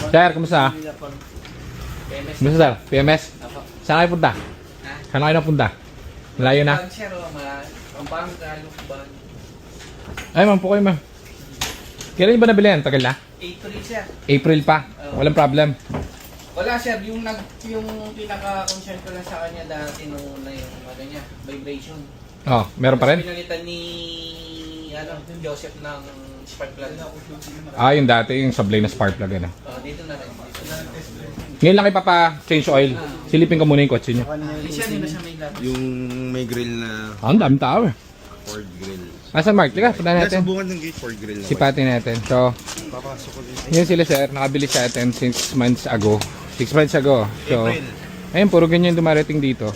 Sir, kumusta? Kumusta sir? PMS? Saan kayo punta? Saan kayo napunta? Malayo na? Sir, Pampanga, Lukban. Ay, ma'am po kayo ma'am. Kailan niyo ba nabili yan? Tagal na? April, sir. April pa. Walang problem. Wala, sir. Yung pinaka-concern ko lang sa kanya dati nung una yung ano niya, vibration. Oh, meron pa rin? Tapos pinalitan ni Joseph ng spark plug. Ah, yung dati, yung sablay na spark plug. Ano? Dito na rin. Dito na rin. Ngayon lang kayo change oil. Silipin ko muna yung kotse nyo. Siya din na siya may lahat. Yung may grill na Ah, ang daming tao eh. Ford grill. Asan Mark? Teka, punta natin. Subungan ng gate Ford grill na. Sipatin natin. So, Papasok ko dito. yun sila sir, nakabili sa atin 6 months ago. 6 months ago. So, April. ayun, puro ganyan dumarating dito.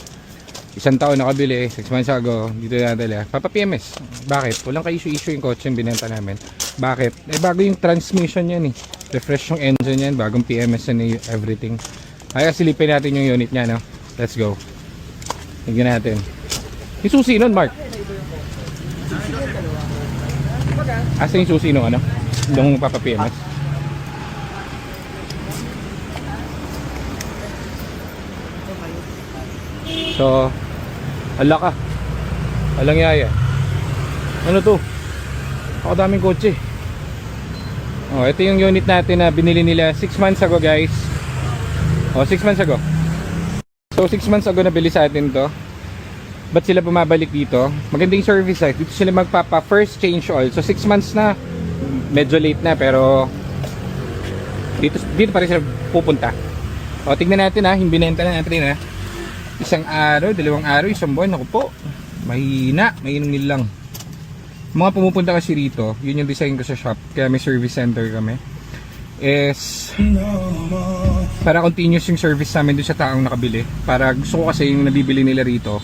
Isang taon nakabili, 6 months ago, dito nadala. Papa PMS. Bakit? Walang ka-issue-issue yung kotse yung binenta namin. Bakit? Eh, bago yung transmission yan eh. Refresh yung engine yan, bagong PMS yan everything. Kaya silipin natin yung unit niya, no? Let's go. Tingnan natin. Yung susi nun, Mark. Asa yung susi nung ano? Nung Papa PMS? So, ala ka. Alang yaya. Ano to? Ako daming kotse. Oh, ito yung unit natin na binili nila 6 months ago, guys. Oh, 6 months ago. So, 6 months ago nabili sa atin to. Ba't sila bumabalik dito? Magandang service site. Dito sila magpapa first change oil. So 6 months na. Medyo late na pero dito pa rin sila pupunta. O tignan natin ha. Yung binenta na natin ha. Isang araw, 2 araw, 1 buwan. Ako po. Mahina. Mainungil lang. Mga pumupunta kasi rito. Yun yung design ko sa shop. Kaya may service center kami. Is para continuous yung service namin doon sa taong nakabili. Para gusto ko kasi yung nabibili nila rito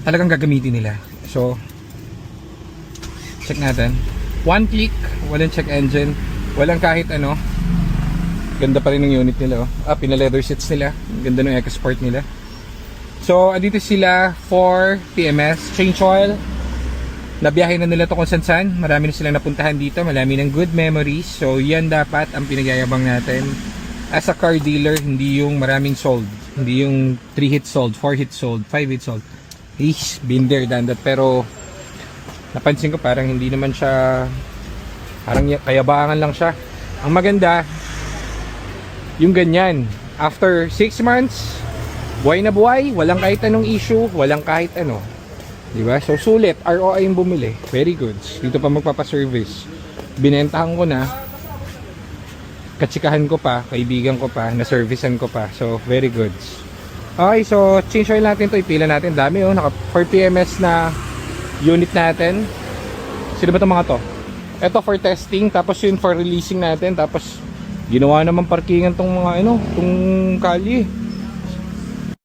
talagang gagamitin nila. So, check natin. 1 click, walang check engine, walang kahit ano. Ganda pa rin ng unit nila. Pina-leather seats nila. Ganda ng EcoSport nila. So, andito sila for PMS, change oil. Nabiyahe na nila to kung saan. Marami na silang napuntahan dito. Marami ng good memories. So, yan dapat ang pinagyayabang natin. As a car dealer, hindi yung maraming sold. Hindi yung 3 hits sold, 4 hits sold, 5 hits sold. Been there, done that. Pero napansin ko parang hindi naman siya, parang kayabangan lang siya. Ang maganda yung ganyan, after 6 months buhay na buhay, walang kahit anong issue, walang kahit ano, diba? So sulit, ROI yung bumili, very good. Dito pa magpapaservice, binentahan ko na, katsikahan ko pa, kaibigan ko pa, na-servicean ko pa. So very good. Okay, so change oil natin to, ipila natin. Dami oh, naka 4 PMS na unit natin. Sino ba itong mga to? Ito for testing, tapos yun for releasing natin. Tapos ginawa naman parkingan tong mga ano, tong kalye.